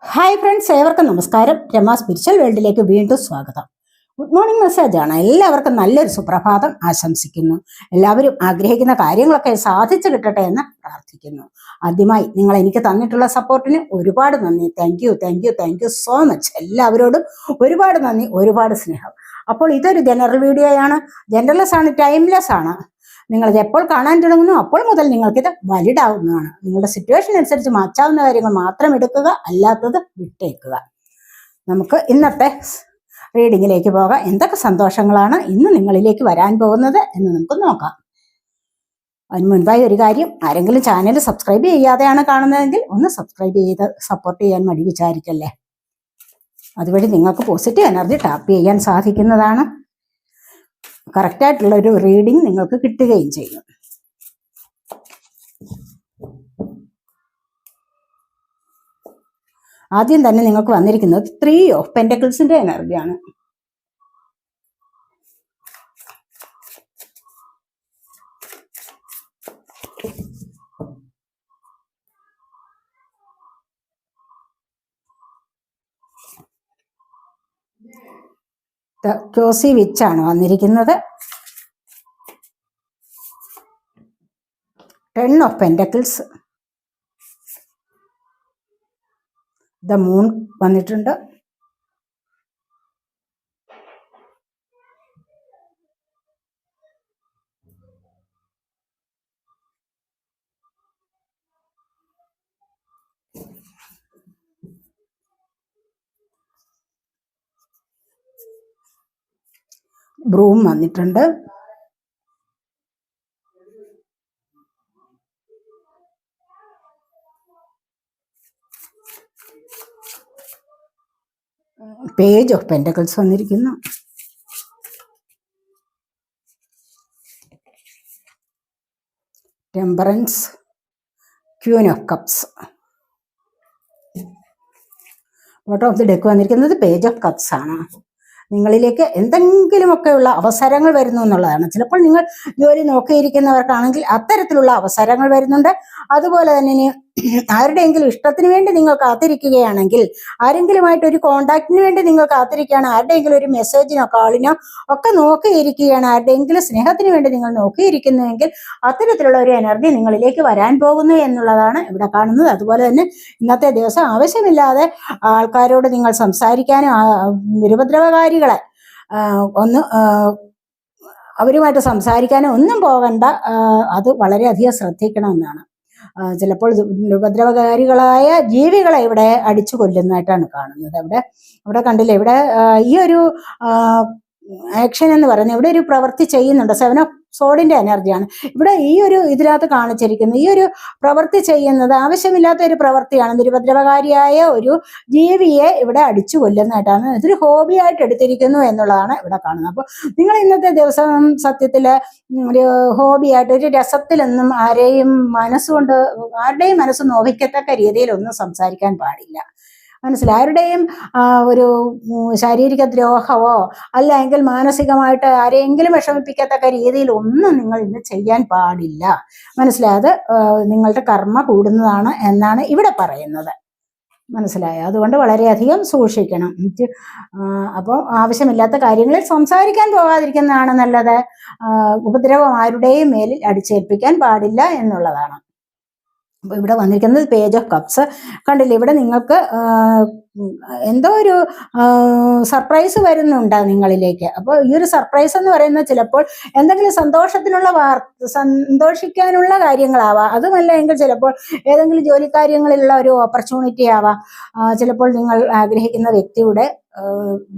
Hi friends, ഏവർക്കും നമസ്കാരം. Rama spiritual വേൾഡിലേക്ക് വീണ്ടും സ്വാഗതം. ഗുഡ് മോർണിംഗ് മെസ്സേജാണ്. എല്ലാവർക്കും നല്ലൊരു സുപ്രഭാതം ആശംസിക്കുന്നു. എല്ലാവരും ആഗ്രഹിക്കുന്ന കാര്യങ്ങളൊക്കെ സാധിച്ചു കിട്ടട്ടെ എന്ന് പ്രാർത്ഥിക്കുന്നു. ആദ്യമായി നിങ്ങൾ എനിക്ക് തന്നിട്ടുള്ള സപ്പോർട്ടിന് ഒരുപാട് നന്ദി. Thank you so much. എല്ലാവരോടും ഒരുപാട് നന്ദി, ഒരുപാട് സ്നേഹം. അപ്പോൾ ഇതൊരു ജനറൽ വീഡിയോയാണ്. ജനറൽലെസ് ആണ്, ടൈംലെസ് ആണ്. നിങ്ങളിത് എപ്പോൾ കാണാൻ തുടങ്ങുന്നു അപ്പോൾ മുതൽ നിങ്ങൾക്കിത് വാലിഡ് ആവുന്നതാണ്. നിങ്ങളുടെ സിറ്റുവേഷൻ അനുസരിച്ച് മാറ്റാവുന്ന കാര്യങ്ങൾ മാത്രം എടുക്കുക, അല്ലാത്തത് വിട്ടേക്കുക. നമുക്ക് ഇന്നത്തെ റീഡിങ്ങിലേക്ക് പോകാം. എന്തൊക്കെ സന്തോഷങ്ങളാണ് ഇന്ന് നിങ്ങളിലേക്ക് വരാൻ പോകുന്നത് എന്ന് നമുക്ക് നോക്കാം. അതിന് മുൻപായി ഒരു കാര്യം, ആരെങ്കിലും ചാനൽ സബ്സ്ക്രൈബ് ചെയ്യാതെയാണ് കാണുന്നതെങ്കിൽ ഒന്ന് സബ്സ്ക്രൈബ് ചെയ്ത് സപ്പോർട്ട് ചെയ്യാൻ മടി വിചാരിക്കല്ലേ. അതുവഴി നിങ്ങൾക്ക് പോസിറ്റീവ് എനർജി ടാപ്പ് ചെയ്യാൻ സാധിക്കുന്നതാണ്. കറക്റ്റായിട്ടുള്ള ഒരു റീഡിങ് നിങ്ങൾക്ക് കിട്ടുകയും ചെയ്യും. ആദ്യം തന്നെ നിങ്ങൾക്ക് വന്നിരിക്കുന്നത് 3 ഓഫ് പെന്റക്കിൾസിന്റെ എനർജിയാണ്. ക്രോസി വിച്ചാണ് വന്നിരിക്കുന്നത്. 10 ഓഫ് പെന്റക്കിൾസ്, ദ മൂൺ വന്നിട്ടുണ്ട്. ബ്രൂം വന്നിട്ടുണ്ട്. പേജ് ഓഫ് പെന്റക്കിൾസ് വന്നിരിക്കുന്നു. Temperance, Queen of cups. Bottom of the deck വന്നിരിക്കുന്നത് പേജ് ഓഫ് കപ്സ് ആണ്. നിങ്ങളിലേക്ക് എന്തെങ്കിലുമൊക്കെയുള്ള അവസരങ്ങൾ വരുന്നു എന്നുള്ളതാണ്. ചിലപ്പോൾ നിങ്ങൾ ജോലി നോക്കിയിരിക്കുന്നവർക്കാണെങ്കിൽ അത്തരത്തിലുള്ള അവസരങ്ങൾ വരുന്നുണ്ട്. അതുപോലെ തന്നെ ഇനി ആരുടെയെങ്കിലും ഇഷ്ടത്തിന് വേണ്ടി നിങ്ങൾ കാത്തിരിക്കുകയാണെങ്കിൽ, ആരെങ്കിലുമായിട്ട് ഒരു കോണ്ടാക്റ്റിന് വേണ്ടി നിങ്ങൾ കാത്തിരിക്കുകയാണ്, ആരുടെയെങ്കിലും ഒരു മെസ്സേജിനോ കോളിനോ ഒക്കെ നോക്കിയിരിക്കുകയാണ്, ആരുടെയെങ്കിലും സ്നേഹത്തിന് വേണ്ടി നിങ്ങൾ നോക്കിയിരിക്കുന്നുവെങ്കിൽ അത്തരത്തിലുള്ള ഒരു എനർജി നിങ്ങളിലേക്ക് വരാൻ പോകുന്നു എന്നുള്ളതാണ് ഇവിടെ കാണുന്നത്. അതുപോലെ തന്നെ ഇന്നത്തെ ദിവസം ആവശ്യമില്ലാതെ ആൾക്കാരോട് നിങ്ങൾ സംസാരിക്കാനും നിരുപദ്രവകാരികളെ ഒന്ന് അവരുമായിട്ട് സംസാരിക്കാനും ഒന്നും പോകണ്ട. അത് വളരെയധികം ശ്രദ്ധിക്കണമെന്നാണ്. ചിലപ്പോൾ ഉപദ്രവകാരികളായ ജീവികളെ ഇവിടെ അടിച്ചു കൊല്ലുന്നതായിട്ടാണ് കാണുന്നത്. അവിടെ കണ്ടില്ലേ, ഇവിടെ ഈ ഒരു ആക്ഷൻ എന്ന് പറയുന്നത് ഇവിടെ ഒരു പ്രവൃത്തി ചെയ്യുന്നുണ്ട്. 7 ഓഫ് സോഡിന്റെ എനർജിയാണ് ഇവിടെ ഈ ഒരു ഇതിനകത്ത് കാണിച്ചിരിക്കുന്നത്. ഈ ഒരു പ്രവൃത്തി ചെയ്യുന്നത് ആവശ്യമില്ലാത്ത ഒരു പ്രവൃത്തിയാണ്. നിരുപദ്രവകാരിയായ ഒരു ജീവിയെ ഇവിടെ അടിച്ചു കൊല്ലുന്നതായിട്ടാണ്. ഇതൊരു ഹോബി ആയിട്ട് എടുത്തിരിക്കുന്നു എന്നുള്ളതാണ് ഇവിടെ കാണുന്നത്. അപ്പോൾ നിങ്ങൾ ഇന്നത്തെ ദിവസം സത്യത്തില് ഒരു ഹോബിയായിട്ട്, ഒരു രസത്തിലൊന്നും ആരുടെയും മനസ്സ് നോവിക്കത്തക്ക രീതിയിലൊന്നും സംസാരിക്കാൻ പാടില്ല. മനസ്സിലായി? ആരുടെയും ഒരു ശാരീരിക ദ്രോഹമോ അല്ലെങ്കിൽ മാനസികമായിട്ട് ആരെങ്കിലും വിഷമിപ്പിക്കത്തക്ക രീതിയിൽ ഒന്നും നിങ്ങൾ ഇന്ന് ചെയ്യാൻ പാടില്ല. മനസ്സിലായത്? നിങ്ങളുടെ കർമ്മ കൂടുന്നതാണ് എന്നാണ് ഇവിടെ പറയുന്നത്. മനസ്സിലായോ? അതുകൊണ്ട് വളരെയധികം സൂക്ഷിക്കണം. അപ്പോൾ ആവശ്യമില്ലാത്ത കാര്യങ്ങളിൽ സംസാരിക്കാൻ പോകാതിരിക്കുന്നതാണ് നല്ലത്. ഉപദ്രവം ആരുടെയും മേലിൽ അടിച്ചേൽപ്പിക്കാൻ പാടില്ല എന്നുള്ളതാണ്. അപ്പോൾ ഇവിടെ വന്നിരിക്കുന്നത് പേജ് ഓഫ് കപ്സ്. കണ്ടില്ലേ, ഇവിടെ നിങ്ങൾക്ക് എന്തോ ഒരു സർപ്രൈസ് വരുന്നുണ്ട് നിങ്ങളിലേക്ക്. അപ്പോൾ ഈ ഒരു സർപ്രൈസ് എന്ന് പറയുന്നത് ചിലപ്പോൾ എന്തെങ്കിലും സന്തോഷിക്കാനുള്ള കാര്യങ്ങളാവാം. അതുമല്ല എങ്കിൽ ചിലപ്പോൾ ഏതെങ്കിലും ജോലി കാര്യങ്ങളിലുള്ള ഒരു ഓപ്പർച്യൂണിറ്റി ആവാം. ചിലപ്പോൾ നിങ്ങൾ ആഗ്രഹിക്കുന്ന വ്യക്തിയുടെ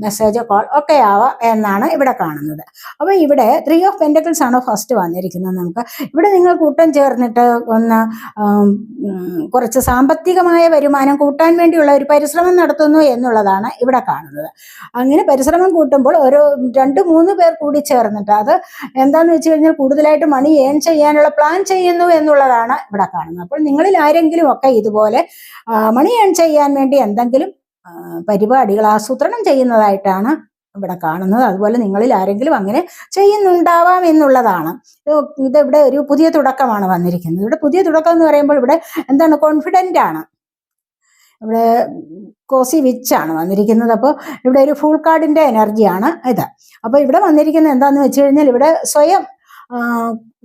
മെസ്സേജോ കോൾ ഒക്കെ ആവാം എന്നാണ് ഇവിടെ കാണുന്നത്. അപ്പോൾ ഇവിടെ 3 ഓഫ് പെന്റക്കിൾസ് ആണ് ഫസ്റ്റ് വന്നിരിക്കുന്നത്. നമുക്ക് ഇവിടെ നിങ്ങൾ കൂട്ടം ചേർന്നിട്ട് ഒന്ന് കുറച്ച് സാമ്പത്തികമായ വരുമാനം കൂട്ടാൻ വേണ്ടിയുള്ള ഒരു പരിശ്രമം നടത്തുന്നു എന്നുള്ളതാണ് ഇവിടെ കാണുന്നത്. അങ്ങനെ പരിശ്രമം കൂട്ടുമ്പോൾ ഒരു 2-3 പേർ കൂടി ചേർന്നിട്ട് അത് എന്താണെന്ന് വെച്ച് കഴിഞ്ഞാൽ കൂടുതലായിട്ട് മണി ഏൺ ചെയ്യാനുള്ള പ്ലാൻ ചെയ്യുന്നു എന്നുള്ളതാണ് ഇവിടെ കാണുന്നത്. അപ്പോൾ നിങ്ങളിൽ ആരെങ്കിലും ഒക്കെ ഇതുപോലെ മണി ഏൺ ചെയ്യാൻ വേണ്ടി എന്തെങ്കിലും പരിപാടികൾ ആസൂത്രണം ചെയ്യുന്നതായിട്ടാണ് ഇവിടെ കാണുന്നത്. അതുപോലെ നിങ്ങളിൽ ആരെങ്കിലും അങ്ങനെ ചെയ്യുന്നുണ്ടാവാം എന്നുള്ളതാണ്. ഇവിടെ ഒരു പുതിയ തുടക്കമാണ് വന്നിരിക്കുന്നത്. ഇവിടെ പുതിയ തുടക്കം എന്ന് പറയുമ്പോൾ ഇവിടെ എന്താണ്, കോൺഫിഡന്റ് ആണ്. ഇവിടെ കോസി വിച്ചാണ് വന്നിരിക്കുന്നത്. അപ്പോൾ ഇവിടെ ഒരു ഫുൾ കാർഡിന്റെ എനർജിയാണ് ഇത്. അപ്പോൾ ഇവിടെ വന്നിരിക്കുന്നത് എന്താന്ന് വെച്ച് കഴിഞ്ഞാൽ ഇവിടെ സ്വയം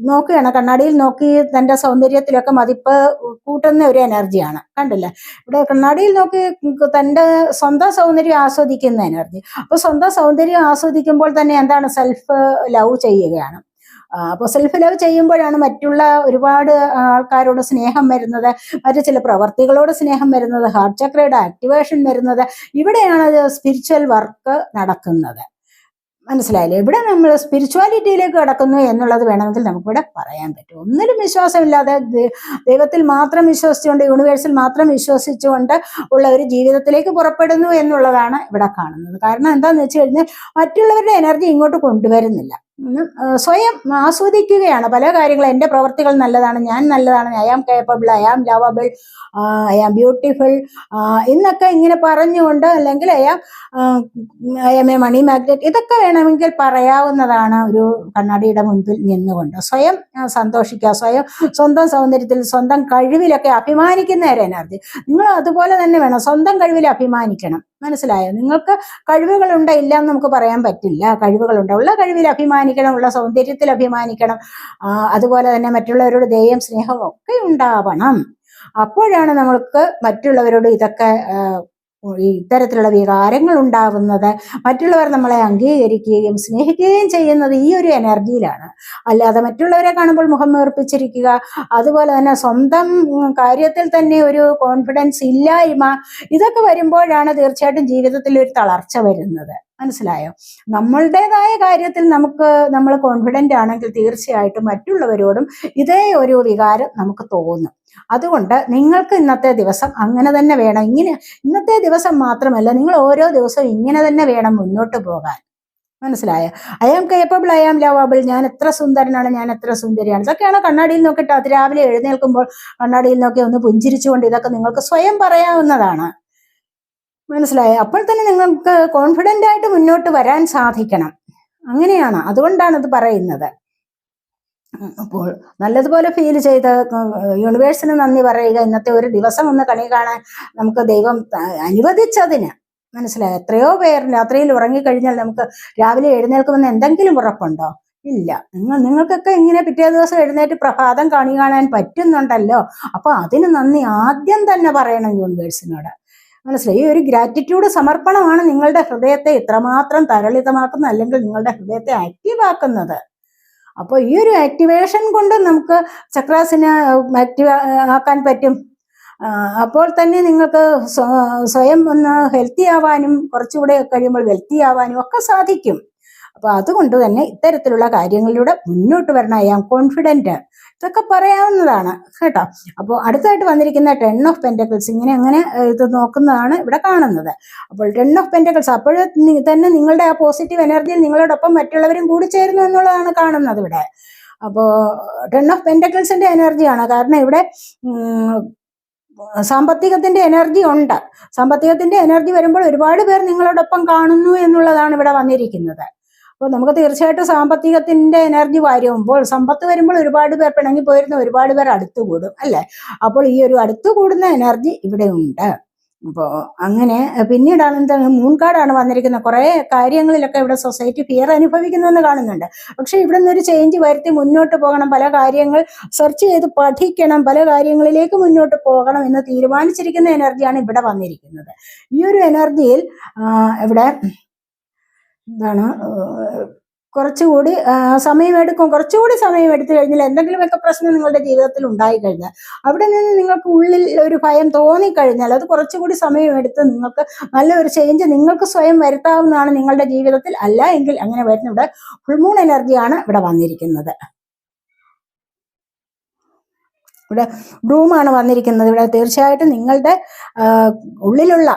നോക്കുകയാണ്, കണ്ണാടിയിൽ നോക്കി തൻ്റെ സൗന്ദര്യത്തിലൊക്കെ മതിപ്പ് കൂട്ടുന്ന ഒരു എനർജിയാണ്. കണ്ടില്ലേ, ഇവിടെ കണ്ണാടിയിൽ നോക്കി തൻ്റെ സ്വന്തം സൗന്ദര്യം ആസ്വദിക്കുന്ന എനർജി. അപ്പോൾ സ്വന്തം സൗന്ദര്യം ആസ്വദിക്കുമ്പോൾ തന്നെ എന്താണ്, സെൽഫ് ലവ് ചെയ്യുകയാണ്. അപ്പോൾ സെൽഫ് ലവ് ചെയ്യുമ്പോഴാണ് മറ്റുള്ള ഒരുപാട് ആൾക്കാരോട് സ്നേഹം വരുന്നത്, മറ്റു ചില പ്രവർത്തികളോട് സ്നേഹം വരുന്നത്, ഹാർട്ട് ചക്രയുടെ ആക്ടിവേഷൻ വരുന്നത്. ഇവിടെയാണ് സ്പിരിച്വൽ വർക്ക് നടക്കുന്നത്. മനസ്സിലായില്ലേ? ഇവിടെ നമ്മൾ സ്പിരിച്വാലിറ്റിയിലേക്ക് കടക്കുന്നു എന്നുള്ളത് വേണമെങ്കിൽ നമുക്കിവിടെ പറയാൻ പറ്റും. ഒന്നിലും വിശ്വാസമില്ലാതെ ദൈവത്തിൽ മാത്രം വിശ്വസിച്ചുകൊണ്ട്, യൂണിവേഴ്സിൽ മാത്രം വിശ്വസിച്ചുകൊണ്ട് ഉള്ള ഒരു ജീവിതത്തിലേക്ക് പുറപ്പെടുന്നു എന്നുള്ളതാണ് ഇവിടെ കാണുന്നത്. കാരണം എന്താണെന്ന് വെച്ച് കഴിഞ്ഞാൽ മറ്റുള്ളവരുടെ എനർജി ഇങ്ങോട്ട് കൊണ്ടുവരുന്നില്ല, സ്വയം ആസ്വദിക്കുകയാണ് പല കാര്യങ്ങളും. എൻ്റെ പ്രവർത്തികൾ നല്ലതാണ്, ഞാൻ നല്ലതാണ്, I am capable, I am lovable, I am beautiful എന്നൊക്കെ ഇങ്ങനെ പറഞ്ഞുകൊണ്ട്, അല്ലെങ്കിൽ I am a money magnet, ഇതൊക്കെ വേണമെങ്കിൽ പറയാവുന്നതാണ് ഒരു കണ്ണാടിയുടെ മുൻപിൽ നിന്നുകൊണ്ട്. സ്വയം സന്തോഷിക്കുക, സ്വന്തം സൗന്ദര്യത്തിൽ, സ്വന്തം കഴിവിലൊക്കെ അഭിമാനിക്കുന്ന ഒരു എനർജി. നിങ്ങൾ അതുപോലെ തന്നെ വേണം, സ്വന്തം കഴിവിൽ അഭിമാനിക്കണം. മനസ്സിലായോ? നിങ്ങൾക്ക് കഴിവുകളുണ്ട്, ഇല്ല എന്ന് നമുക്ക് പറയാൻ പറ്റില്ല. കഴിവുകളുണ്ട്, ഉള്ള കഴിവിൽ അഭിമാനിക്കണം, ഉള്ള സൗന്ദര്യത്തിൽ അഭിമാനിക്കണം. അതുപോലെ തന്നെ മറ്റുള്ളവരോട് ദയയും സ്നേഹവും ഒക്കെ ഉണ്ടാവണം. അപ്പോഴാണ് നമ്മൾക്ക് മറ്റുള്ളവരോട് ഇതൊക്കെ ഇത്തരത്തിലുള്ള വികാരങ്ങൾ ഉണ്ടാവുന്നത്. മറ്റുള്ളവർ നമ്മളെ അംഗീകരിക്കുകയും സ്നേഹിക്കുകയും ചെയ്യുന്നത് ഈ ഒരു എനർജിയിലാണ്. അല്ലാതെ മറ്റുള്ളവരെ കാണുമ്പോൾ മുഖം വീർപ്പിച്ചിരിക്കുക, അതുപോലെ തന്നെ സ്വന്തം കാര്യത്തിൽ തന്നെ ഒരു കോൺഫിഡൻസ് ഇല്ലായ്മ, ഇതൊക്കെ വരുമ്പോഴാണ് തീർച്ചയായിട്ടും ജീവിതത്തിൽ ഒരു തളർച്ച വരുന്നത്. മനസ്സിലായോ? നമ്മളുടേതായ കാര്യത്തിൽ നമ്മൾ കോൺഫിഡൻ്റ് ആണെങ്കിൽ തീർച്ചയായിട്ടും മറ്റുള്ളവരോടും ഇതേ ഒരു വികാരം നമുക്ക് തോന്നും. അതുകൊണ്ട് നിങ്ങൾക്ക് ഇന്നത്തെ ദിവസം അങ്ങനെ തന്നെ വേണം. ഇന്നത്തെ ദിവസം മാത്രമല്ല, നിങ്ങൾ ഓരോ ദിവസവും ഇങ്ങനെ തന്നെ വേണം മുന്നോട്ട് പോകാൻ. മനസ്സിലായോ? I am capable, I am lovable, ഞാൻ എത്ര സുന്ദരനാണ്, ഞാൻ എത്ര സുന്ദരിയാണ്. ഇതൊക്കെയാണ് കണ്ണാടിയിൽ നോക്കിയിട്ട് അതിരാവിലെ എഴുന്നേൽക്കുമ്പോൾ കണ്ണാടിയിൽ നോക്കി ഒന്ന് പുഞ്ചിരിച്ചുകൊണ്ട് ഇതൊക്കെ നിങ്ങൾക്ക് സ്വയം പറയാവുന്നതാണ്. മനസ്സിലായോ? അപ്പോൾ തന്നെ നിങ്ങൾക്ക് കോൺഫിഡൻ്റ് ആയിട്ട് മുന്നോട്ട് വരാൻ സാധിക്കണം. അങ്ങനെയാണ്, അതുകൊണ്ടാണ് ഇത് പറയുന്നത്. അപ്പോൾ നല്ലതുപോലെ ഫീൽ ചെയ്ത് യൂണിവേഴ്സിന് നന്ദി പറയുക. ഇന്നത്തെ ഒരു ദിവസം ഒന്ന് കണി കാണാൻ നമുക്ക് ദൈവം അനുവദിച്ചതിന്. മനസ്സിലായോ? എത്രയോ പേർ രാത്രിയിൽ ഉറങ്ങിക്കഴിഞ്ഞാൽ നമുക്ക് രാവിലെ എഴുന്നേൽക്കുമെന്ന് എന്തെങ്കിലും ഉറപ്പുണ്ടോ? ഇല്ല. നിങ്ങൾക്കൊക്കെ ഇങ്ങനെ പിറ്റേ ദിവസം എഴുന്നേറ്റ് പ്രഭാതം കണി കാണാൻ പറ്റുന്നുണ്ടല്ലോ. അപ്പോൾ അതിന് നന്ദി ആദ്യം തന്നെ പറയണം യൂണിവേഴ്സിനോട്. മനസ്സിലായി? ഈ ഒരു ഗ്രാറ്റിറ്റ്യൂഡ് സമർപ്പണമാണ് നിങ്ങളുടെ ഹൃദയത്തെ ഇത്രമാത്രം തരളിതമാക്കുന്നത്, അല്ലെങ്കിൽ നിങ്ങളുടെ ഹൃദയത്തെ ആക്റ്റീവ് ആക്കുന്നത്. അപ്പോൾ ഈ ഒരു ആക്ടിവേഷൻ കൊണ്ട് നമുക്ക് ചക്രാസിനെ ആക്റ്റീവ് ആക്കാൻ പറ്റും. അപ്പോൾ തന്നെ നിങ്ങൾക്ക് സ്വയം ഒന്ന് ഹെൽത്തി ആവാനും, കുറച്ചുകൂടെ കഴിയുമ്പോൾ വെൽത്തി ആവാനും ഒക്കെ സാധിക്കും. അപ്പോൾ അതുകൊണ്ട് തന്നെ ഇത്തരത്തിലുള്ള കാര്യങ്ങളിലൂടെ മുന്നോട്ട് വരണം. ഐ ആം കോൺഫിഡൻറ്റ്, ഇതൊക്കെ പറയാവുന്നതാണ് കേട്ടോ. അപ്പോൾ അടുത്തായിട്ട് വന്നിരിക്കുന്ന 10 ഓഫ് പെൻറ്റക്കിൾസ്, അങ്ങനെ ഇത് നോക്കുന്നതാണ് ഇവിടെ കാണുന്നത്. അപ്പോൾ 10 ഓഫ് പെൻറ്റക്കിൾസ്, അപ്പോഴേ തന്നെ നിങ്ങളുടെ ആ പോസിറ്റീവ് എനർജിയിൽ നിങ്ങളോടൊപ്പം മറ്റുള്ളവരും കൂടി ചേരുന്നു എന്നുള്ളതാണ് കാണുന്നത് ഇവിടെ. അപ്പോൾ 10 ഓഫ് പെൻറ്റക്കിൾസിന്റെ എനർജിയാണ്. കാരണം ഇവിടെ സാമ്പത്തികത്തിന്റെ എനർജി ഉണ്ട്. സാമ്പത്തികത്തിന്റെ എനർജി വരുമ്പോൾ ഒരുപാട് പേർ നിങ്ങളോടൊപ്പം കാണുന്നു എന്നുള്ളതാണ് ഇവിടെ വന്നിരിക്കുന്നത്. അപ്പോൾ നമുക്ക് തീർച്ചയായിട്ടും സാമ്പത്തികത്തിന്റെ എനർജി വരുമ്പോൾ, സമ്പത്ത് വരുമ്പോൾ ഒരുപാട് പേർ പിണങ്ങി പോയിരുന്ന ഒരുപാട് പേർ അടുത്തു കൂടും അല്ലേ? അപ്പോൾ ഈ ഒരു അടുത്തു കൂടുന്ന എനർജി ഇവിടെ ഉണ്ട്. അപ്പോൾ അങ്ങനെ പിന്നീടാണ് എന്താണ്, മൂൺ കാർഡാണ് വന്നിരിക്കുന്നത്. കുറേ കാര്യങ്ങളിലൊക്കെ ഇവിടെ സൊസൈറ്റി ഫിയർ അനുഭവിക്കുന്നുവെന്ന് കാണുന്നുണ്ട്. പക്ഷെ ഇവിടെ നിന്നൊരു ചേഞ്ച് വരുത്തി മുന്നോട്ട് പോകണം, പല കാര്യങ്ങൾ സെർച്ച് ചെയ്ത് പഠിക്കണം, പല കാര്യങ്ങളിലേക്ക് മുന്നോട്ട് പോകണം എന്ന് തീരുമാനിച്ചിരിക്കുന്ന എനർജിയാണ് ഇവിടെ വന്നിരിക്കുന്നത്. ഈ ഒരു എനർജിയിൽ ഇവിടെ എന്താണ്, കുറച്ചുകൂടി സമയമെടുക്കും. കുറച്ചുകൂടി സമയം എടുത്തു കഴിഞ്ഞാൽ എന്തെങ്കിലുമൊക്കെ പ്രശ്നം നിങ്ങളുടെ ജീവിതത്തിൽ ഉണ്ടായിക്കഴിഞ്ഞാൽ, അവിടെ നിന്ന് നിങ്ങൾക്ക് ഉള്ളിൽ ഒരു ഭയം തോന്നിക്കഴിഞ്ഞാൽ അത് കുറച്ചുകൂടി സമയമെടുത്ത് നിങ്ങൾക്ക് നല്ലൊരു ചേഞ്ച് നിങ്ങൾക്ക് സ്വയം വരുത്താവുന്നതാണ് നിങ്ങളുടെ ജീവിതത്തിൽ. അല്ല എങ്കിൽ അങ്ങനെ വരുന്ന ഇവിടെ ഫുൾ മൂൺ എനർജിയാണ് ഇവിടെ വന്നിരിക്കുന്നത്. ഇവിടെ ബ്രൂമാണ് വന്നിരിക്കുന്നത്. ഇവിടെ തീർച്ചയായിട്ടും നിങ്ങളുടെ ഉള്ളിലുള്ള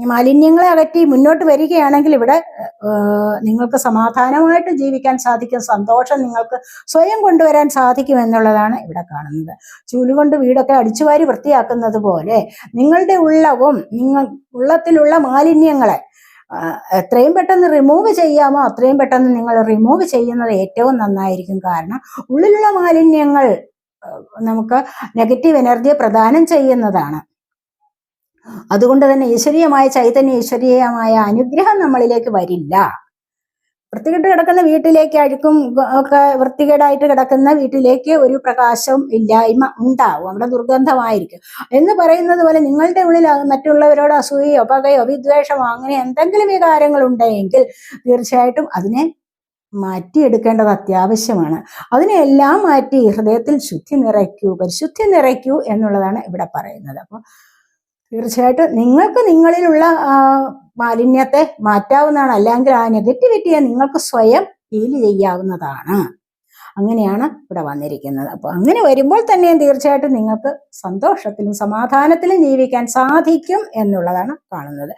മാലിന്യങ്ങളെ അകറ്റി മുന്നോട്ട് വരികയാണെങ്കിൽ ഇവിടെ നിങ്ങൾക്ക് സമാധാനമായിട്ട് ജീവിക്കാൻ സാധിക്കും. സന്തോഷം നിങ്ങൾക്ക് സ്വയം കൊണ്ടുവരാൻ സാധിക്കും എന്നുള്ളതാണ് ഇവിടെ കാണുന്നത്. ചൂലുകൊണ്ട് വീടൊക്കെ അടിച്ചുവാരി വൃത്തിയാക്കുന്നത് പോലെ നിങ്ങളുടെ ഉള്ളത്തിലുള്ള മാലിന്യങ്ങളെ എത്രയും പെട്ടെന്ന് റിമൂവ് ചെയ്യാമോ അത്രയും പെട്ടെന്ന് നിങ്ങൾ റിമൂവ് ചെയ്യുന്നത് ഏറ്റവും നന്നായിരിക്കും. കാരണം ഉള്ളിലുള്ള മാലിന്യങ്ങൾ നമുക്ക് നെഗറ്റീവ് എനർജിയെ പ്രദാനം ചെയ്യുന്നതാണ്. അതുകൊണ്ട് തന്നെ ഈശ്വരീയമായ ചൈതന്യ, ഈശ്വരീയമായ അനുഗ്രഹം നമ്മളിലേക്ക് വരില്ല. വൃത്തികെട്ട് കിടക്കുന്ന വീട്ടിലേക്ക്, അഴുക്കും ഒക്കെ വൃത്തികേടായിട്ട് കിടക്കുന്ന വീട്ടിലേക്ക് ഒരു പ്രകാശം ഇല്ലായ്മ ഉണ്ടാവും, അവിടെ ദുർഗന്ധമായിരിക്കും. എന്ന് പറയുന്നത് പോലെ നിങ്ങളുടെ ഉള്ളിൽ മറ്റുള്ളവരോട് അസൂയയോ പകയോ വിദ്വേഷമോ അങ്ങനെ എന്തെങ്കിലും വികാരങ്ങൾ ഉണ്ടെങ്കിൽ തീർച്ചയായിട്ടും അതിനെ മാറ്റിയെടുക്കേണ്ടത് അത്യാവശ്യമാണ്. അതിനെല്ലാം മാറ്റി ഹൃദയത്തിൽ ശുദ്ധി നിറയ്ക്കൂ, പരിശുദ്ധി നിറയ്ക്കൂ എന്നുള്ളതാണ് ഇവിടെ പറയുന്നത്. അപ്പോൾ തീർച്ചയായിട്ടും നിങ്ങൾക്ക് നിങ്ങളിലുള്ള മാലിന്യത്തെ മാറ്റാവുന്നതാണ്, അല്ലെങ്കിൽ ആ നെഗറ്റിവിറ്റിയെ നിങ്ങൾക്ക് സ്വയം ഹീൽ ചെയ്യാവുന്നതാണ്. അങ്ങനെയാണ് ഇവിടെ വന്നിരിക്കുന്നത്. അപ്പോൾ അങ്ങനെ വരുമ്പോൾ തന്നെയും തീർച്ചയായിട്ടും നിങ്ങൾക്ക് സന്തോഷത്തിലും സമാധാനത്തിലും ജീവിക്കാൻ സാധിക്കും എന്നുള്ളതാണ് കാണുന്നത്.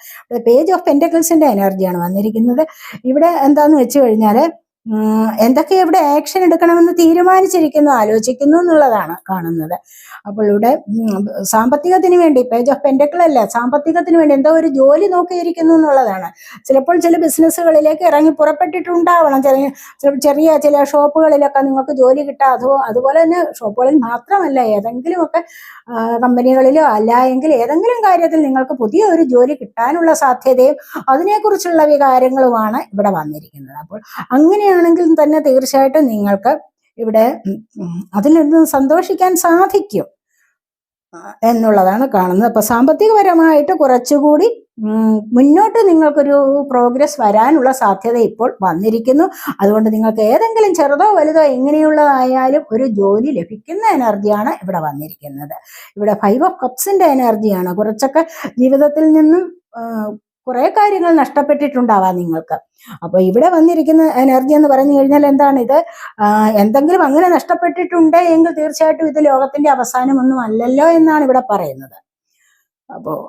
പേജ് ഓഫ് പെന്റക്കിൾസിന്റെ എനർജിയാണ് വന്നിരിക്കുന്നത്. ഇവിടെ എന്താന്ന് വെച്ച് കഴിഞ്ഞാൽ എന്തൊക്കെ ഇവിടെ ആക്ഷൻ എടുക്കണമെന്ന് തീരുമാനിച്ചിരിക്കുന്നു, ആലോചിക്കുന്നു എന്നുള്ളതാണ് കാണുന്നത്. അപ്പോൾ ഇവിടെ സാമ്പത്തികത്തിന് വേണ്ടി, പേജ് ഓഫ് പെന്റക്കിൾ അല്ല, സാമ്പത്തികത്തിന് വേണ്ടി എന്തോ ഒരു ജോലി നോക്കിയിരിക്കുന്നു എന്നുള്ളതാണ്. ചിലപ്പോൾ ചില ബിസിനസ്സുകളിലേക്ക് ഇറങ്ങി പുറപ്പെട്ടിട്ടുണ്ടാവണം. ചെറിയ ചില ഷോപ്പുകളിലൊക്കെ നിങ്ങൾക്ക് ജോലി കിട്ടാം. അതുപോലെ തന്നെ ഷോപ്പുകളിൽ മാത്രമല്ല, ഏതെങ്കിലുമൊക്കെ കമ്പനികളിലോ അല്ല എങ്കിൽ ഏതെങ്കിലും കാര്യത്തിൽ നിങ്ങൾക്ക് പുതിയ ഒരു ജോലി കിട്ടാനുള്ള സാധ്യതയും അതിനെക്കുറിച്ചുള്ള വികാരങ്ങളുമാണ് ഇവിടെ വന്നിരിക്കുന്നത്. അപ്പോൾ അങ്ങനെയാണെങ്കിൽ തന്നെ തീർച്ചയായിട്ടും നിങ്ങൾക്ക് ഇവിടെ അതിൽ നിന്ന് സന്തോഷിക്കാൻ സാധിക്കും എന്നുള്ളതാണ് കാണുന്നത്. അപ്പൊ സാമ്പത്തികപരമായിട്ട് കുറച്ചുകൂടി മുന്നോട്ട് നിങ്ങൾക്കൊരു പ്രോഗ്രസ് വരാനുള്ള സാധ്യത ഇപ്പോൾ വന്നിരിക്കുന്നു. അതുകൊണ്ട് നിങ്ങൾക്ക് ഏതെങ്കിലും ചെറുതോ വലുതോ എങ്ങനെയുള്ളതായാലും ഒരു ജോലി ലഭിക്കുന്ന എനർജിയാണ് ഇവിടെ വന്നിരിക്കുന്നത്. ഇവിടെ 5 ഓഫ് കപ്സിന്റെ എനർജിയാണ്. കുറച്ചൊക്കെ ജീവിതത്തിൽ നിന്നും കുറെ കാര്യങ്ങൾ നഷ്ടപ്പെട്ടിട്ടുണ്ടാവാം നിങ്ങൾക്ക്. അപ്പൊ ഇവിടെ വന്നിരിക്കുന്ന എനർജി എന്ന് പറഞ്ഞു കഴിഞ്ഞാൽ എന്താണ് ഇത്? എന്തെങ്കിലും അങ്ങനെ നഷ്ടപ്പെട്ടിട്ടുണ്ട് എങ്കിൽ തീർച്ചയായിട്ടും ഇത് ലോകത്തിന്റെ അവസാനമൊന്നും അല്ലല്ലോ എന്നാണ് ഇവിടെ പറയുന്നത്. അപ്പോൾ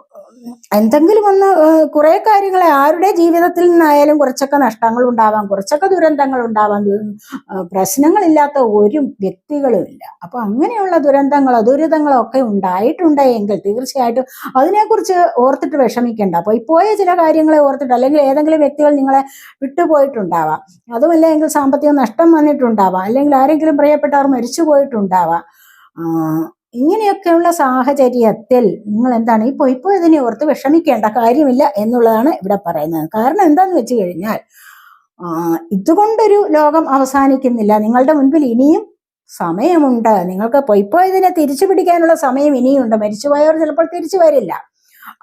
എന്തെങ്കിലും ഒന്ന് കുറെ കാര്യങ്ങളെ ആരുടെ ജീവിതത്തിൽ നിന്നായാലും കുറച്ചൊക്കെ നഷ്ടങ്ങൾ ഉണ്ടാവാം, കുറച്ചൊക്കെ ദുരന്തങ്ങൾ ഉണ്ടാവാം. പ്രശ്നങ്ങളില്ലാത്ത ഒരു വ്യക്തികളും ഇല്ല. അപ്പൊ അങ്ങനെയുള്ള ദുരിതങ്ങളോ ഒക്കെ ഉണ്ടായിട്ടുണ്ടെങ്കിൽ തീർച്ചയായിട്ടും അതിനെക്കുറിച്ച് ഓർത്തിട്ട് വിഷമിക്കേണ്ട. അപ്പൊ പോയ ചില കാര്യങ്ങളെ ഓർത്തിട്ട്, അല്ലെങ്കിൽ ഏതെങ്കിലും വ്യക്തികൾ നിങ്ങളെ വിട്ടുപോയിട്ടുണ്ടാവാം, അതുമല്ല എങ്കിൽ സാമ്പത്തിക നഷ്ടം വന്നിട്ടുണ്ടാവാം, അല്ലെങ്കിൽ ആരെങ്കിലും പ്രിയപ്പെട്ടവർ മരിച്ചു പോയിട്ടുണ്ടാവാം. ഇങ്ങനെയൊക്കെയുള്ള സാഹചര്യത്തിൽ നിങ്ങൾ എന്താണ് ഇപ്പോൾ ഇതിനെ ഓർത്ത് വിഷമിക്കേണ്ട കാര്യമില്ല എന്നുള്ളതാണ് ഇവിടെ പറയുന്നത്. കാരണം എന്താന്ന് വെച്ച് കഴിഞ്ഞാൽ ഇതുകൊണ്ടൊരു ലോകം അവസാനിക്കുന്നില്ല. നിങ്ങളുടെ മുൻപിൽ ഇനിയും സമയമുണ്ട്. നിങ്ങൾക്ക് ഇതിനെ തിരിച്ചു പിടിക്കാനുള്ള സമയം ഇനിയുണ്ട്. മരിച്ചുപോയവർ ചിലപ്പോൾ തിരിച്ചു വരില്ല.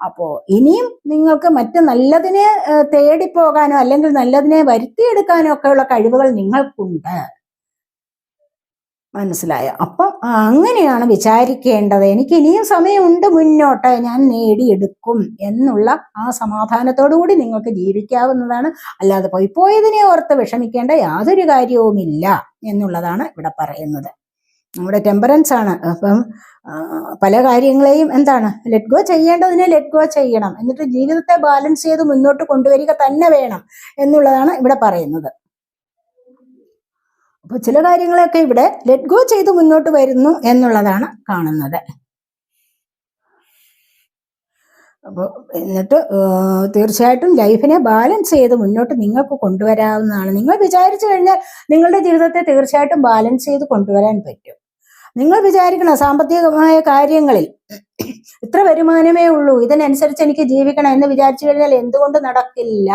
അപ്പോ ഇനിയും നിങ്ങൾക്ക് മറ്റ് നല്ലതിനെ തേടിപ്പോകാനോ അല്ലെങ്കിൽ നല്ലതിനെ വരുത്തിയെടുക്കാനോ ഒക്കെയുള്ള കഴിവുകൾ നിങ്ങൾക്കുണ്ട്. മനസ്സിലായോ? അപ്പം അങ്ങനെയാണ് വിചാരിക്കേണ്ടത്. എനിക്ക് ഇനിയും സമയമുണ്ട്, മുന്നോട്ട് ഞാൻ നേടിയെടുക്കും എന്നുള്ള ആ സമാധാനത്തോടു കൂടി നിങ്ങൾക്ക് ജീവിക്കാവുന്നതാണ്. അല്ലാതെ പോയതിനെ ഓർത്ത് വിഷമിക്കേണ്ട യാതൊരു കാര്യവുമില്ല എന്നുള്ളതാണ് ഇവിടെ പറയുന്നത്. നമ്മുടെ ടെമ്പറൻസ് ആണ്. അപ്പം പല കാര്യങ്ങളെയും എന്താണ് ലെറ്റ് ഗോ ചെയ്യേണ്ടതിനെ ലെറ്റ് ഗോ ചെയ്യണം, എന്നിട്ട് ജീവിതത്തെ ബാലൻസ് ചെയ്ത് മുന്നോട്ട് കൊണ്ടുവരിക തന്നെ വേണം എന്നുള്ളതാണ് ഇവിടെ പറയുന്നത്. അപ്പൊ ചില കാര്യങ്ങളൊക്കെ ഇവിടെ ലെറ്റ് ഗോ ചെയ്ത് മുന്നോട്ട് വരുന്നു എന്നുള്ളതാണ് കാണുന്നത്. അപ്പോൾ എന്നിട്ട് തീർച്ചയായിട്ടും ലൈഫിനെ ബാലൻസ് ചെയ്ത് മുന്നോട്ട് നിങ്ങൾക്ക് കൊണ്ടുവരാവുന്നതാണ്. നിങ്ങൾ വിചാരിച്ചു കഴിഞ്ഞാൽ നിങ്ങളുടെ ജീവിതത്തെ തീർച്ചയായിട്ടും ബാലൻസ് ചെയ്ത് കൊണ്ടുവരാൻ പറ്റും. നിങ്ങൾ വിചാരിക്കണം സാമ്പത്തികമായ കാര്യങ്ങളിൽ ഇത്ര വരുമാനമേ ഉള്ളൂ, ഇതിനനുസരിച്ച് എനിക്ക് ജീവിക്കണം എന്ന് വിചാരിച്ചു കഴിഞ്ഞാൽ എന്തുകൊണ്ട് നടക്കില്ല?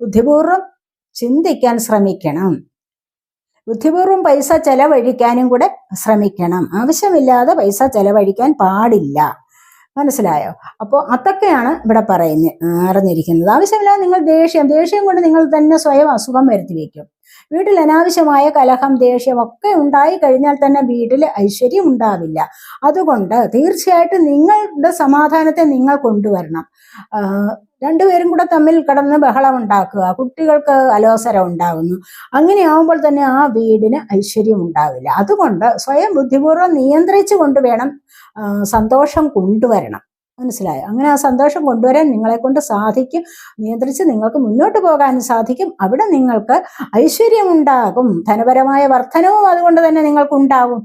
ബുദ്ധിപൂർവ്വം ചിന്തിക്കാൻ ശ്രമിക്കണം. ബുദ്ധിപൂർവ്വം പൈസ ചെലവഴിക്കാനും കൂടെ ശ്രമിക്കണം. ആവശ്യമില്ലാതെ പൈസ ചെലവഴിക്കാൻ പാടില്ല. മനസ്സിലായോ? അപ്പോൾ അതൊക്കെയാണ് ഇവിടെ അറിഞ്ഞിരിക്കുന്നത്. ആവശ്യമില്ലാതെ നിങ്ങൾ ദേഷ്യം കൊണ്ട് നിങ്ങൾ തന്നെ സ്വയം അസുഖം വരുത്തി വയ്ക്കും. വീട്ടിൽ അനാവശ്യമായ കലഹം, ദേഷ്യം ഒക്കെ ഉണ്ടായി കഴിഞ്ഞാൽ തന്നെ വീട്ടിൽ ഐശ്വര്യം ഉണ്ടാവില്ല. അതുകൊണ്ട് തീർച്ചയായിട്ടും നിങ്ങളുടെ സമാധാനത്തെ നിങ്ങൾ കൊണ്ടുവരണം. രണ്ടുപേരും കൂടെ തമ്മിൽ കടന്ന് ബഹളം ഉണ്ടാക്കുക, കുട്ടികൾക്ക് അലോസരം ഉണ്ടാകുന്നു. അങ്ങനെ ആവുമ്പോൾ തന്നെ ആ വീടിന് ഐശ്വര്യം ഉണ്ടാവില്ല. അതുകൊണ്ട് സ്വയം ബുദ്ധിപൂർവ്വം നിയന്ത്രിച്ചു കൊണ്ടുവേണം സന്തോഷം കൊണ്ടുവരണം. മനസ്സിലായോ? അങ്ങനെ ആ സന്തോഷം കൊണ്ടുവരാൻ നിങ്ങളെ കൊണ്ട് സാധിക്കും. നിയന്ത്രിച്ച് നിങ്ങൾക്ക് മുന്നോട്ട് പോകാനും സാധിക്കും. അവിടെ നിങ്ങൾക്ക് ഐശ്വര്യം ഉണ്ടാകും. ധനപരമായ വർധനവും അതുകൊണ്ട് തന്നെ നിങ്ങൾക്ക് ഉണ്ടാകും.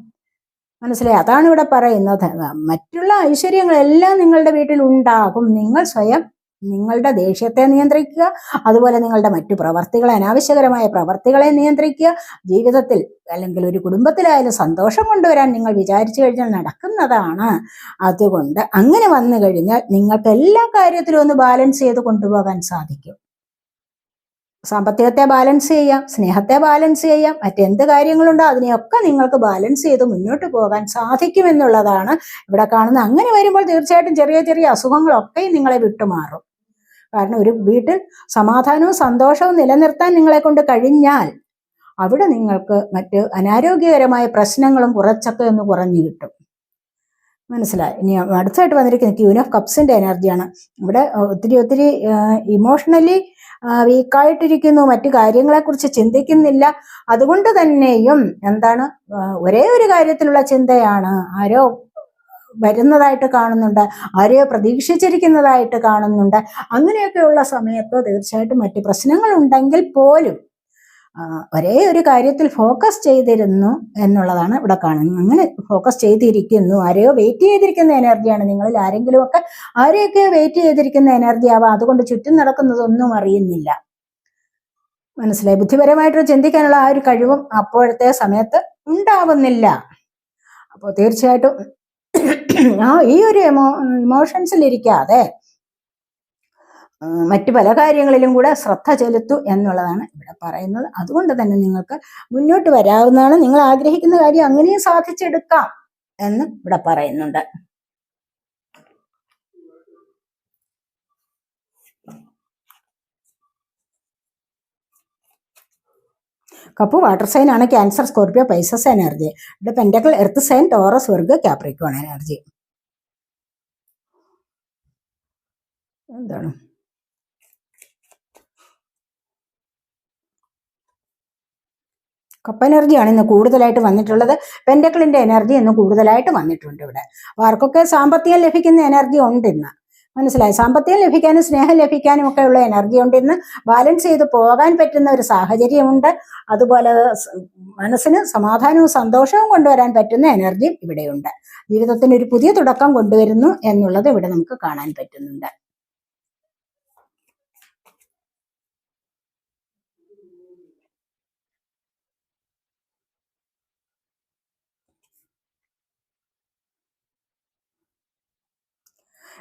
മനസ്സിലായി? അതാണ് ഇവിടെ പറയുന്നത്. മറ്റുള്ള ഐശ്വര്യങ്ങളെല്ലാം നിങ്ങളുടെ വീട്ടിൽ ഉണ്ടാകും. നിങ്ങൾ സ്വയം നിങ്ങളുടെ ദേഷ്യത്തെ നിയന്ത്രിക്കുക, അതുപോലെ നിങ്ങളുടെ മറ്റു പ്രവർത്തികളെ, അനാവശ്യകരമായ പ്രവർത്തികളെ നിയന്ത്രിക്കുക. ജീവിതത്തിൽ അല്ലെങ്കിൽ ഒരു കുടുംബത്തിലായാലും സന്തോഷം കൊണ്ടുവരാൻ നിങ്ങൾ വിചാരിച്ചു കഴിഞ്ഞാൽ നടക്കുന്നതാണ്. അതുകൊണ്ട് അങ്ങനെ വന്നു കഴിഞ്ഞാൽ നിങ്ങൾക്ക് എല്ലാ കാര്യത്തിലും ഒന്ന് ബാലൻസ് ചെയ്ത് കൊണ്ടുപോകാൻ സാധിക്കും. സാമ്പത്തികത്തെ ബാലൻസ് ചെയ്യാം, സ്നേഹത്തെ ബാലൻസ് ചെയ്യാം, മറ്റെന്ത് കാര്യങ്ങളുണ്ടോ അതിനെയൊക്കെ നിങ്ങൾക്ക് ബാലൻസ് ചെയ്ത് മുന്നോട്ട് പോകാൻ സാധിക്കുമെന്നുള്ളതാണ് ഇവിടെ കാണുന്നത്. അങ്ങനെ വരുമ്പോൾ തീർച്ചയായിട്ടും ചെറിയ ചെറിയ അസുഖങ്ങളൊക്കെയും നിങ്ങളെ വിട്ടുമാറും. കാരണം ഒരു വീട്ടിൽ സമാധാനവും സന്തോഷവും നിലനിർത്താൻ നിങ്ങളെ കൊണ്ട് കഴിഞ്ഞാൽ അവിടെ നിങ്ങൾക്ക് മറ്റ് അനാരോഗ്യകരമായ പ്രശ്നങ്ങളും കുറച്ചൊക്കെ ഒന്ന് കുറഞ്ഞു കിട്ടും. മനസ്സിലായി. ഇനി അടുത്തായിട്ട് വന്നിരിക്കുന്ന ക്യൂൻ ഓഫ് കപ്സിന്റെ എനർജിയാണ്. ഇവിടെ ഒത്തിരി ഇമോഷണലി വീക്കായിട്ടിരിക്കുന്നു, മറ്റു കാര്യങ്ങളെക്കുറിച്ച് ചിന്തിക്കുന്നില്ല. അതുകൊണ്ട് തന്നെയും എന്താണ്, ഒരേ ഒരു കാര്യത്തിലുള്ള ചിന്തയാണ്. ആരോ വരുന്നതായിട്ട് കാണുന്നുണ്ട്, ആരെയോ പ്രതീക്ഷിച്ചിരിക്കുന്നതായിട്ട് കാണുന്നുണ്ട്. അങ്ങനെയൊക്കെയുള്ള സമയത്ത് തീർച്ചയായിട്ടും മറ്റു പ്രശ്നങ്ങൾ ഉണ്ടെങ്കിൽ പോലും ഒരേ ഒരു കാര്യത്തിൽ ഫോക്കസ് ചെയ്തിരുന്നു എന്നുള്ളതാണ് ഇവിടെ കാണുന്നത്. അങ്ങനെ ഫോക്കസ് ചെയ്തിരിക്കുന്നു, ആരെയോ വെയിറ്റ് ചെയ്തിരിക്കുന്ന എനർജിയാണ്. നിങ്ങളിൽ ആരെങ്കിലുമൊക്കെ ആരെയൊക്കെയോ വെയിറ്റ് ചെയ്തിരിക്കുന്ന എനർജി ആവാം. അതുകൊണ്ട് ചുറ്റും നടക്കുന്നതൊന്നും അറിയുന്നില്ല. മനസ്സിലായി. ബുദ്ധിപരമായിട്ട് ചിന്തിക്കാനുള്ള ആ ഒരു കഴിവും അപ്പോഴത്തെ സമയത്ത് ഉണ്ടാവുന്നില്ല. അപ്പോൾ തീർച്ചയായിട്ടും ഈ ഒരു ഇമോഷൻസിലിരിക്കാതെ മറ്റു പല കാര്യങ്ങളിലും കൂടെ ശ്രദ്ധ ചെലുത്തു എന്നുള്ളതാണ് ഇവിടെ പറയുന്നത്. അതുകൊണ്ട് തന്നെ നിങ്ങൾക്ക് മുന്നോട്ട് വരാവുന്നതാണ്. നിങ്ങൾ ആഗ്രഹിക്കുന്ന കാര്യം അങ്ങനെയും സാധിച്ചെടുക്കാം എന്ന് ഇവിടെ പറയുന്നുണ്ട്. കപ്പ് വാട്ടർ സൈൻ ആണ്. Cancer, Scorpio, Pisces energy. ഇവിടെ pentacle earth sign, Taurus, Virgo, Capricorn energy. എന്താണ് കപ്പ് എനർജിയാണ് ഇന്ന് കൂടുതലായിട്ട് വന്നിട്ടുള്ളത്. പെന്റക്കിളിന്റെ എനർജി ഇന്ന് കൂടുതലായിട്ട് വന്നിട്ടുണ്ട് ഇവിടെ. ആർക്കൊക്കെ സാമ്പത്തികം ലഭിക്കുന്ന എനർജി ഉണ്ട് ഇന്ന്. മനസ്സിലായി. സാമ്പത്തികം ലഭിക്കാനും സ്നേഹം ലഭിക്കാനും ഒക്കെ ഉള്ള എനർജി ഉണ്ട് ഇന്ന്. ബാലൻസ് ചെയ്ത് പോകാൻ പറ്റുന്ന ഒരു സാഹചര്യമുണ്ട്. അതുപോലെ മനസ്സിന് സമാധാനവും സന്തോഷവും കൊണ്ടുവരാൻ പറ്റുന്ന എനർജി ഇവിടെയുണ്ട്. ജീവിതത്തിന് ഒരു പുതിയ തുടക്കം കൊണ്ടുവരുന്നു എന്നുള്ളത് ഇവിടെ നമുക്ക് കാണാൻ പറ്റുന്നുണ്ട്.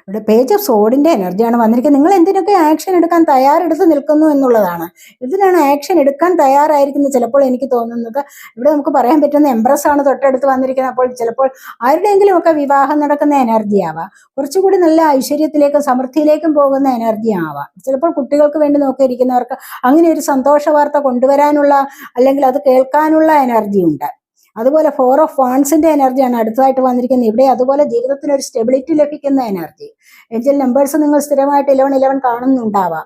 ഇവിടെ പേജ് ഓഫ് സോഡിന്റെ എനർജിയാണ് വന്നിരിക്കുന്നത്. നിങ്ങൾ എന്തിനൊക്കെ ആക്ഷൻ എടുക്കാൻ തയ്യാറെടുത്ത് നിൽക്കുന്നു എന്നുള്ളതാണ്. ഇതിനാണ് ആക്ഷൻ എടുക്കാൻ തയ്യാറായിരിക്കുന്നത്. ചിലപ്പോൾ എനിക്ക് തോന്നുന്നത് ഇവിടെ നമുക്ക് പറയാൻ പറ്റുന്ന എംപ്രസ് ആണ് തൊട്ടടുത്ത് വന്നിരിക്കുന്നത്. അപ്പോൾ ചിലപ്പോൾ ആരുടെയെങ്കിലും ഒക്കെ വിവാഹം നടക്കുന്ന എനർജി ആവാം. കുറച്ചുകൂടി നല്ല ഐശ്വര്യത്തിലേക്കും സമൃദ്ധിയിലേക്കും പോകുന്ന എനർജി ആവാം. ചിലപ്പോൾ കുട്ടികൾക്ക് വേണ്ടി നോക്കിയിരിക്കുന്നവർക്ക് അങ്ങനെ ഒരു സന്തോഷ വാർത്ത കൊണ്ടുവരാനുള്ള അല്ലെങ്കിൽ അത് കേൾക്കാനുള്ള എനർജി ഉണ്ട്. അതുപോലെ 4 ഓഫ് വാൺസിന്റെ എനർജിയാണ് അടുത്തതായിട്ട് വന്നിരിക്കുന്നത്. ഇവിടെ അതുപോലെ ജീവിതത്തിന് ഒരു സ്റ്റെബിലിറ്റി ലഭിക്കുന്ന എനർജി. ഏഞ്ചൽ നമ്പേഴ്സ് നിങ്ങൾ സ്ഥിരമായിട്ട് 1111 കാണുന്നുണ്ടാവാം.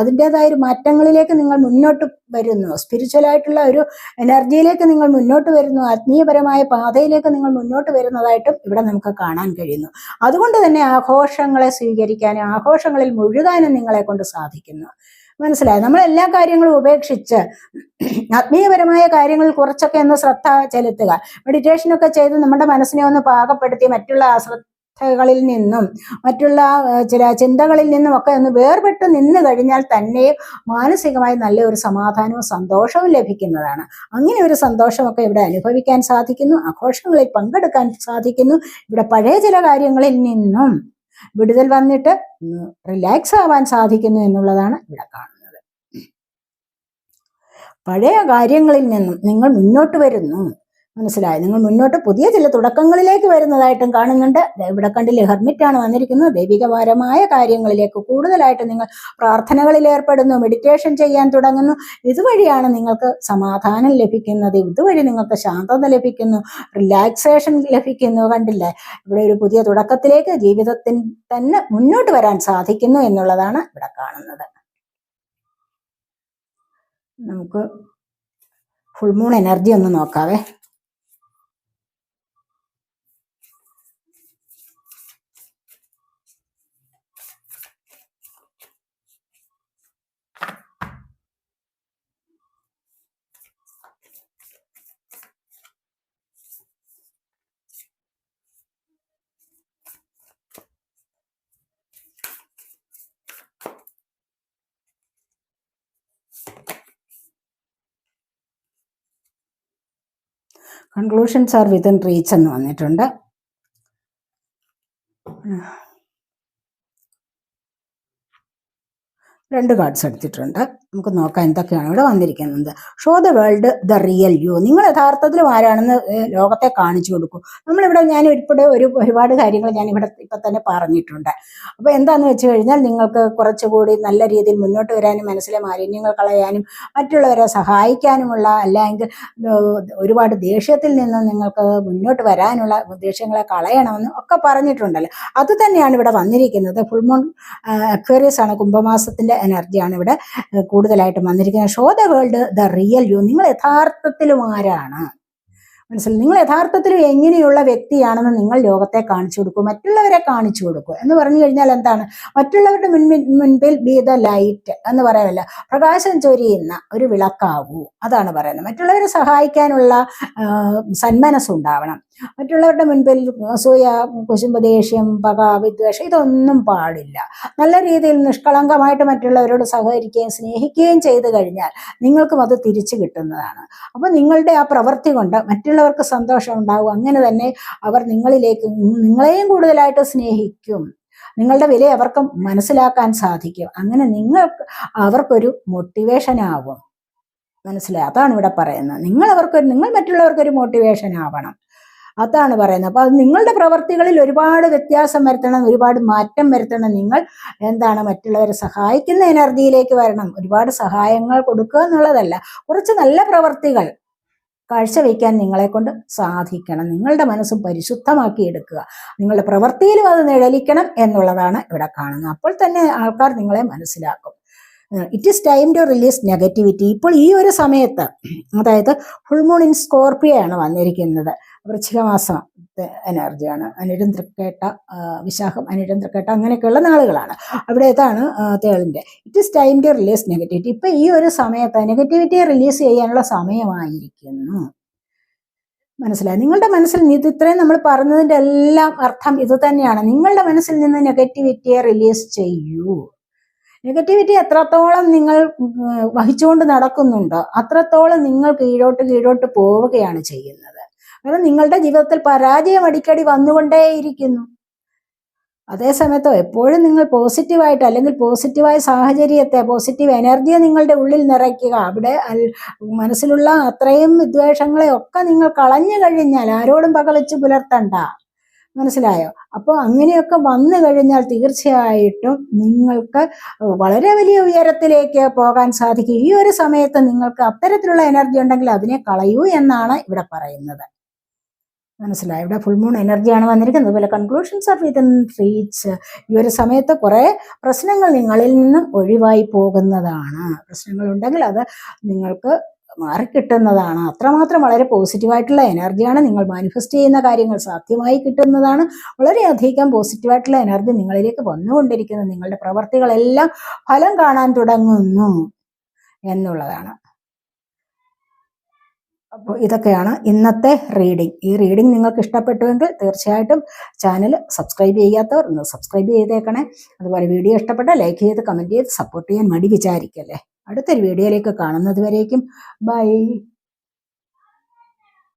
അതിൻ്റെതായ ഒരു മാറ്റങ്ങളിലേക്ക് നിങ്ങൾ മുന്നോട്ട് വരുന്നു. സ്പിരിച്വൽ ആയിട്ടുള്ള ഒരു എനർജിയിലേക്ക് നിങ്ങൾ മുന്നോട്ട് വരുന്നു. ആത്മീയപരമായ പാതയിലേക്ക് നിങ്ങൾ മുന്നോട്ട് വരുന്നതായിട്ടും ഇവിടെ നമുക്ക് കാണാൻ കഴിയുന്നു. അതുകൊണ്ട് തന്നെ ആഘോഷങ്ങളെ സ്വീകരിക്കാനും ആഘോഷങ്ങളിൽ മുഴുകാനും നിങ്ങളെ കൊണ്ട് സാധിക്കുന്നു. മനസ്സിലായി. നമ്മൾ എല്ലാ കാര്യങ്ങളും ഉപേക്ഷിച്ച് ആത്മീയപരമായ കാര്യങ്ങളിൽ കുറച്ചൊക്കെ ഒന്ന് ശ്രദ്ധ ചെലുത്തുക. മെഡിറ്റേഷനൊക്കെ ചെയ്ത് നമ്മുടെ മനസ്സിനെ ഒന്ന് പാകപ്പെടുത്തി മറ്റുള്ള അശ്രദ്ധകളിൽ നിന്നും മറ്റുള്ള ചില ചിന്തകളിൽ നിന്നും ഒക്കെ ഒന്ന് വേർപെട്ട് നിന്ന് കഴിഞ്ഞാൽ തന്നെ മാനസികമായി നല്ലൊരു സമാധാനവും സന്തോഷവും ലഭിക്കുന്നതാണ്. അങ്ങനെ ഒരു സന്തോഷമൊക്കെ ഇവിടെ അനുഭവിക്കാൻ സാധിക്കുന്നു. ആഘോഷങ്ങളിൽ പങ്കെടുക്കാൻ സാധിക്കുന്നു. ഇവിടെ പഴയ ചില കാര്യങ്ങളിൽ നിന്നും വിടുതൽ വന്നിട്ട് റിലാക്സ് ആവാൻ സാധിക്കുന്നു എന്നുള്ളതാണ് ഇവിടെ കാണുന്നത്. പഴയ കാര്യങ്ങളിൽ നിന്നും നിങ്ങൾ മുന്നോട്ട് വരുന്നു. മനസ്സിലായി. നിങ്ങൾ മുന്നോട്ട് പുതിയ ചില തുടക്കങ്ങളിലേക്ക് വരുന്നതായിട്ടും കാണുന്നുണ്ട്. ഇവിടെ കണ്ടില്ലേ, ഹെർമിറ്റാണ് വന്നിരിക്കുന്നത്. ദൈവികപരമായ കാര്യങ്ങളിലേക്ക് കൂടുതലായിട്ട് നിങ്ങൾ പ്രാർത്ഥനകളിൽ ഏർപ്പെടുന്നു, മെഡിറ്റേഷൻ ചെയ്യാൻ തുടങ്ങുന്നു. ഇതുവഴിയാണ് നിങ്ങൾക്ക് സമാധാനം ലഭിക്കുന്നത്. ഇതുവഴി നിങ്ങൾക്ക് ശാന്തത ലഭിക്കുന്നു, റിലാക്സേഷൻ ലഭിക്കുന്നു. കണ്ടില്ലേ, ഇവിടെ ഒരു പുതിയ തുടക്കത്തിലേക്ക് ജീവിതത്തിൽ തന്നെ മുന്നോട്ട് വരാൻ സാധിക്കുന്നു എന്നുള്ളതാണ് ഇവിടെ കാണുന്നത്. നമുക്ക് ഫുൾ മൂൺ എനർജി ഒന്ന് നോക്കാവേ. കൺക്ലൂഷൻസ് ആർ വിത്തിൻ റീച്ച് എന്ന് വന്നിട്ടുണ്ട്. രണ്ട് കാർഡ്സ് എടുത്തിട്ടുണ്ട്. നമുക്ക് നോക്കാം എന്തൊക്കെയാണ് ഇവിടെ വന്നിരിക്കുന്നത്. Show the world the real U. നിങ്ങൾ യഥാർത്ഥത്തിലും ആരാണെന്ന് ലോകത്തെ കാണിച്ചു കൊടുക്കും. നമ്മളിവിടെ ഞാൻ ഒരുപാട് കാര്യങ്ങൾ ഞാൻ ഇവിടെ ഇപ്പം തന്നെ പറഞ്ഞിട്ടുണ്ട്. അപ്പോൾ എന്താണെന്ന് വെച്ച് കഴിഞ്ഞാൽ നിങ്ങൾക്ക് കുറച്ചുകൂടി നല്ല രീതിയിൽ മുന്നോട്ട് വരാനും മനസ്സിലെ മാലിന്യങ്ങൾ കളയാനും മറ്റുള്ളവരെ സഹായിക്കാനുമുള്ള, അല്ലെങ്കിൽ ഒരുപാട് ദേഷ്യത്തിൽ നിന്ന് നിങ്ങൾക്ക് മുന്നോട്ട് വരാനുള്ള ദേഷ്യങ്ങളെ കളയണമെന്ന് ഒക്കെ പറഞ്ഞിട്ടുണ്ടല്ലോ. അത് തന്നെയാണ് ഇവിടെ വന്നിരിക്കുന്നത്. ഫുൾ മൂൺ അക്വേറിയസ് ആണ്, കുംഭമാസത്തിൻ്റെ എനർജിയാണ് ഇവിടെ കൂടുതലായിട്ടും വന്നിരിക്കുന്നത്. Show the world the real U. നിങ്ങൾ യഥാർത്ഥത്തിലും ആരാണ് മനസ്സിലായി. നിങ്ങൾ യഥാർത്ഥത്തിലും എങ്ങനെയുള്ള വ്യക്തിയാണെന്ന് നിങ്ങൾ ലോകത്തെ കാണിച്ചു കൊടുക്കും, മറ്റുള്ളവരെ കാണിച്ചു കൊടുക്കും. എന്ന് പറഞ്ഞു കഴിഞ്ഞാൽ എന്താണ്? മറ്റുള്ളവരുടെ മുൻപിൽ ബി ദ ലൈറ്റ് എന്ന് പറയാമല്ല, പ്രകാശം ചൊരിയുന്ന ഒരു വിളക്കാവൂ, അതാണ് പറയുന്നത്. മറ്റുള്ളവരെ സഹായിക്കാനുള്ള സന്മനസ്സുണ്ടാവണം. മറ്റുള്ളവരുടെ മുൻപിൽ അസൂയ, കുശുമ്പ്, ദേഷ്യം, പക, വിദ്വേഷം ഇതൊന്നും പാടില്ല. നല്ല രീതിയിൽ നിഷ്കളങ്കമായിട്ട് മറ്റുള്ളവരോട് സഹകരിക്കുകയും സ്നേഹിക്കുകയും ചെയ്തു കഴിഞ്ഞാൽ നിങ്ങൾക്കും അത് തിരിച്ചു കിട്ടുന്നതാണ്. അപ്പോൾ നിങ്ങളുടെ ആ പ്രവൃത്തി കൊണ്ട് മറ്റുള്ളവർക്ക് സന്തോഷം ഉണ്ടാകും. അങ്ങനെ തന്നെ അവർ നിങ്ങളെയും കൂടുതലായിട്ട് സ്നേഹിക്കും. നിങ്ങളുടെ വില അവർക്ക് മനസ്സിലാക്കാൻ സാധിക്കും. അങ്ങനെ അവർക്കൊരു മോട്ടിവേഷൻ ആവും. മനസ്സിലായി? അതാണ് ഇവിടെ പറയുന്നത്. നിങ്ങൾ മറ്റുള്ളവർക്കൊരു മോട്ടിവേഷൻ ആവണം, അതാണ് പറയുന്നത്. അപ്പോൾ അത് നിങ്ങളുടെ പ്രവർത്തികളിൽ ഒരുപാട് വ്യത്യാസം വരുത്തണം, ഒരുപാട് മാറ്റം വരുത്തണം. നിങ്ങൾ മറ്റുള്ളവരെ സഹായിക്കുന്ന എനർജിയിലേക്ക് വരണം. ഒരുപാട് സഹായങ്ങൾ കൊടുക്കുക എന്നുള്ളതല്ല, കുറച്ച് നല്ല പ്രവർത്തികൾ കാഴ്ചവെക്കാൻ നിങ്ങളെ കൊണ്ട് സാധിക്കണം. നിങ്ങളുടെ മനസ്സും പരിശുദ്ധമാക്കി എടുക്കുക. നിങ്ങളുടെ പ്രവൃത്തിയിലും അത് നിഴലിക്കണം എന്നുള്ളതാണ് ഇവിടെ കാണുന്നത്. അപ്പോൾ തന്നെ ആൾക്കാർ നിങ്ങളെ മനസ്സിലാക്കും. It is time to release negativity. ഇപ്പോൾ ഈ ഒരു സമയത്ത്, അതായത് ഫുൾ മൂൺ ഇൻ സ്കോർപ്പിയോ ആണ് വന്നിരിക്കുന്നത്. വൃശ്ചിക മാസത്തെ എനർജിയാണ്. അനിഴം, തൃക്കേട്ട, വിശാഖം, അനിഴം, തൃക്കേട്ട അങ്ങനെയൊക്കെയുള്ള നാളുകളാണ്. അവിടെ ഏതാണ് തേളിൻ്റെ. It is time to release negativity. ഇപ്പം ഈ ഒരു സമയത്ത് നെഗറ്റിവിറ്റിയെ റിലീസ് ചെയ്യാനുള്ള സമയമായിരിക്കുന്നു. മനസ്സിലായി? നിങ്ങളുടെ മനസ്സിൽ ഇത്രയും നമ്മൾ പറഞ്ഞതിൻ്റെ എല്ലാം അർത്ഥം ഇത് തന്നെയാണ്. നിങ്ങളുടെ മനസ്സിൽ നിന്ന് നെഗറ്റിവിറ്റിയെ റിലീസ് ചെയ്യൂ. നെഗറ്റിവിറ്റി എത്രത്തോളം നിങ്ങൾ വഹിച്ചുകൊണ്ട് നടക്കുന്നുണ്ടോ അത്രത്തോളം നിങ്ങൾ കീഴോട്ട് പോവുകയാണ് ചെയ്യുന്നത്. കാരണം നിങ്ങളുടെ ജീവിതത്തിൽ പരാജയം അടിക്കടി വന്നുകൊണ്ടേയിരിക്കുന്നു. അതേസമയത്തോ എപ്പോഴും നിങ്ങൾ പോസിറ്റീവായിട്ട്, അല്ലെങ്കിൽ പോസിറ്റീവായ സാഹചര്യത്തെ, പോസിറ്റീവ് എനർജിയെ നിങ്ങളുടെ ഉള്ളിൽ നിറയ്ക്കുക. അവിടെ മനസ്സിലുള്ള അത്രയും വിദ്വേഷങ്ങളെ ഒക്കെ നിങ്ങൾ കളഞ്ഞു കഴിഞ്ഞാൽ ആരോടും പക വെച്ച് പുലർത്തണ്ട. മനസ്സിലായോ? അപ്പോൾ അങ്ങനെയൊക്കെ വന്നു കഴിഞ്ഞാൽ തീർച്ചയായിട്ടും നിങ്ങൾക്ക് വളരെ വലിയ ഉയരത്തിലേക്ക് പോകാൻ സാധിക്കും. ഈ ഒരു സമയത്ത് നിങ്ങൾക്ക് അത്തരത്തിലുള്ള എനർജി ഉണ്ടെങ്കിൽ അതിനെ കളയൂ എന്നാണ് ഇവിടെ പറയുന്നത്. മനസ്സിലായി? ഇവിടെ ഫുൾ മൂൺ എനർജിയാണ് വന്നിരിക്കുന്നത്. അതുപോലെ കൺക്ലൂഷൻസ് ആർ വിത്തിൻ റീച്ച്. ഈ ഒരു സമയത്ത് കുറേ പ്രശ്നങ്ങൾ നിങ്ങളിൽ നിന്നും ഒഴിവായി പോകുന്നതാണ്. പ്രശ്നങ്ങളുണ്ടെങ്കിൽ അത് നിങ്ങൾക്ക് മാറിക്കിട്ടുന്നതാണ്. അത്രമാത്രം വളരെ പോസിറ്റീവായിട്ടുള്ള എനർജിയാണ്. നിങ്ങൾ മാനിഫെസ്റ്റ് ചെയ്യുന്ന കാര്യങ്ങൾ സാധ്യമായി കിട്ടുന്നതാണ്. വളരെയധികം പോസിറ്റീവായിട്ടുള്ള എനർജി നിങ്ങളിലേക്ക് വന്നുകൊണ്ടിരിക്കുന്നു. നിങ്ങളുടെ പ്രവർത്തികളെല്ലാം ഫലം കാണാൻ തുടങ്ങുന്നു എന്നുള്ളതാണ്. അപ്പോൾ ഇതൊക്കെയാണ് ഇന്നത്തെ റീഡിംഗ്. ഈ റീഡിംഗ് നിങ്ങൾക്ക് ഇഷ്ടപ്പെട്ടുവെങ്കിൽ തീർച്ചയായിട്ടും ചാനൽ സബ്സ്ക്രൈബ് ചെയ്യാത്തവർ ഒന്ന് സബ്സ്ക്രൈബ് ചെയ്തേക്കണേ. അതുപോലെ വീഡിയോ ഇഷ്ടപ്പെട്ടാൽ ലൈക്ക് ചെയ്ത് കമൻറ്റ് ചെയ്ത് സപ്പോർട്ട് ചെയ്യാൻ മടി വിചാരിക്കല്ലേ. അടുത്തൊരു വീഡിയോയിലേക്ക് കാണുന്നത് വരേക്കും ബൈ.